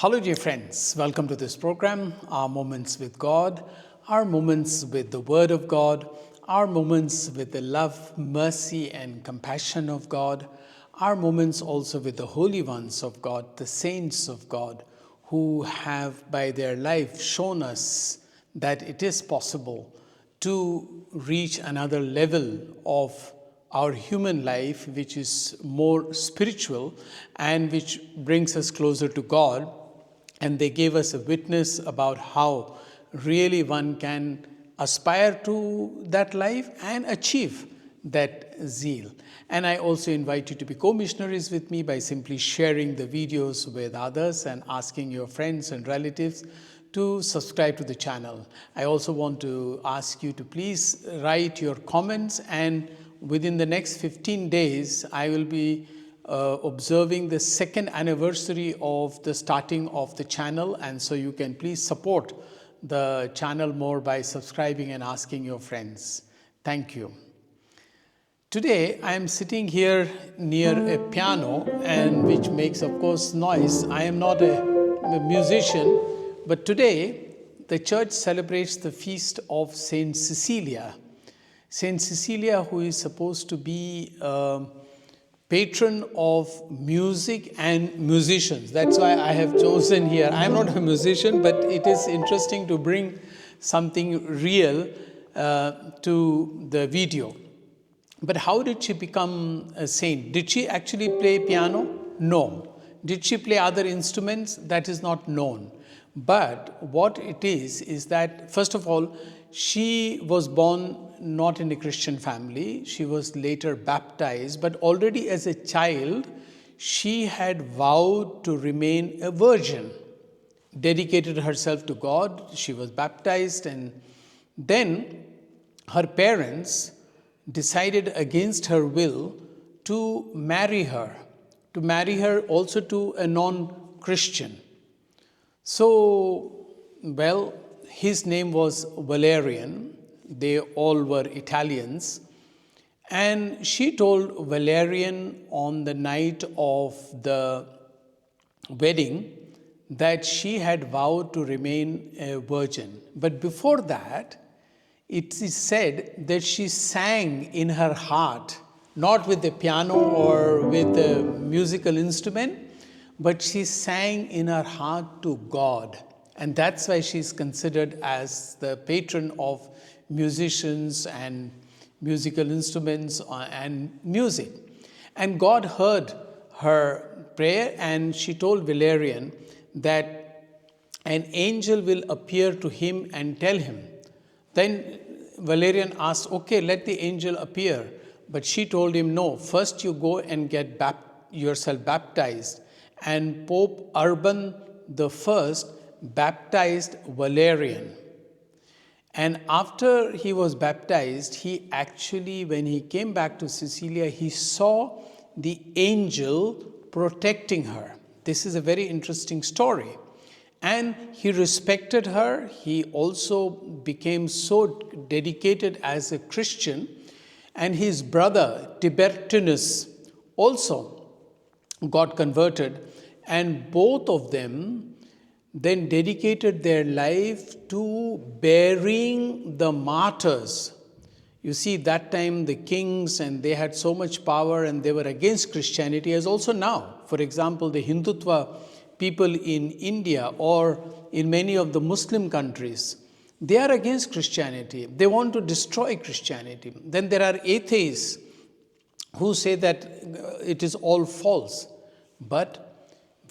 Hello, dear friends. Welcome to this program, Our Moments with God, our moments with the Word of God, our moments with the love, mercy, and compassion of God, our moments also with the holy ones of God, the saints of God, who have by their life shown us that it is possible to reach another level of our human life, which is more spiritual and which brings us closer to God. And they gave us a witness about how really one can aspire to that life and achieve that zeal. And I also invite you to be co-missionaries with me by simply sharing the videos with others and asking your friends and relatives to subscribe to the channel. I also want to ask you to please write your comments, and within the next 15 days, I will be observing the second anniversary of the starting of the channel, and so you can please support the channel more by subscribing and asking your friends. Thank you. Today I am sitting here near a piano, and which makes of course noise. I am not a musician, but today the church celebrates the feast of Saint Cecilia. Saint Cecilia, who is supposed to be patron of music and musicians. That's why I have chosen here. I am not a musician, but it is interesting to bring something real to the video. But how did she become a saint? Did she actually play piano? No. Did she play other instruments? That is not known. But what it is that, first of all, she was born not in a Christian family. She was later baptized, but already as a child, she had vowed to remain a virgin, dedicated herself to God. She was baptized, and then her parents decided against her will to marry her also to a non-Christian. So, well, his name was Valerian. They all were Italians. And she told Valerian on the night of the wedding that she had vowed to remain a virgin. But before that, it is said that she sang in her heart, not with the piano or with a musical instrument, but she sang in her heart to God. And that's why she's considered as the patron of musicians and musical instruments and music. And God heard her prayer, and she told Valerian that an angel will appear to him and tell him. Then Valerian asked, okay, let the angel appear. But she told him, no, first you go and get yourself baptized. And Pope Urban I baptized Valerian. And after he was baptized, he actually, when he came back to Cecilia, he saw the angel protecting her. This is a very interesting story. And he respected her. He also became so dedicated as a Christian. And his brother, Tibertinus, also got converted. And both of them then dedicated their life to burying the martyrs. You see, that time the kings, and they had so much power and they were against Christianity, as also now. For example, the Hindutva people in India or in many of the Muslim countries, they are against Christianity. They want to destroy Christianity. Then there are atheists who say that it is all false. But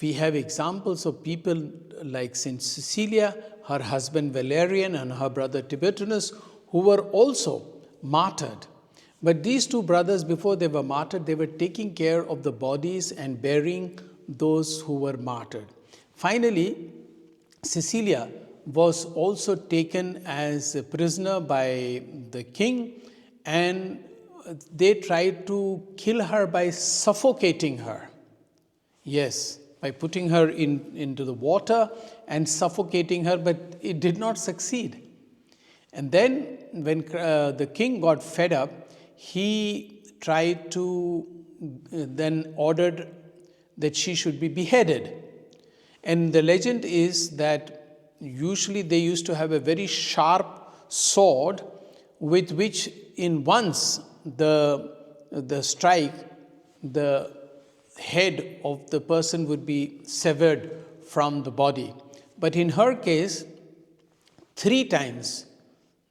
we have examples of people like Saint Cecilia, her husband Valerian, and her brother Tibertinus, who were also martyred. But these two brothers, before they were martyred, they were taking care of the bodies and burying those who were martyred. Finally, Cecilia was also taken as a prisoner by the king, and they tried to kill her by suffocating her. Yes, by putting her into the water and suffocating her, but it did not succeed. And then when the king got fed up, he tried to then ordered that she should be beheaded. And the legend is that usually they used to have a very sharp sword with which in once the strike, the head of the person would be severed from the body. But in her case, 3 times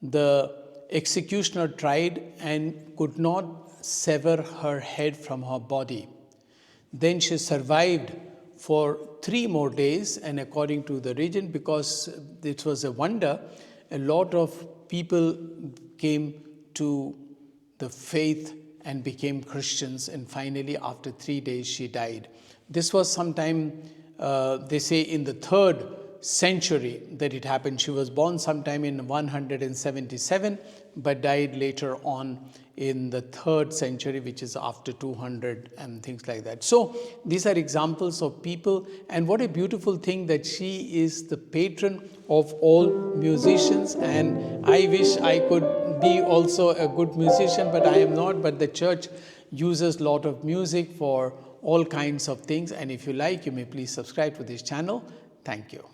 the executioner tried and could not sever her head from her body. Then she survived for 3 more days, and according to the legend, because it was a wonder, a lot of people came to the faith and became Christians, and finally after 3 days she died. This was sometime, they say, in the 3rd century that it happened. She was born sometime in 177 but died later on in the 3rd century, which is after 200 and things like that. So these are examples of people, and what a beautiful thing that she is the patron of all musicians. And I wish I could be also a good musician, but I am not. But the church uses a lot of music for all kinds of things, and if you like, you may please subscribe to this channel. Thank you.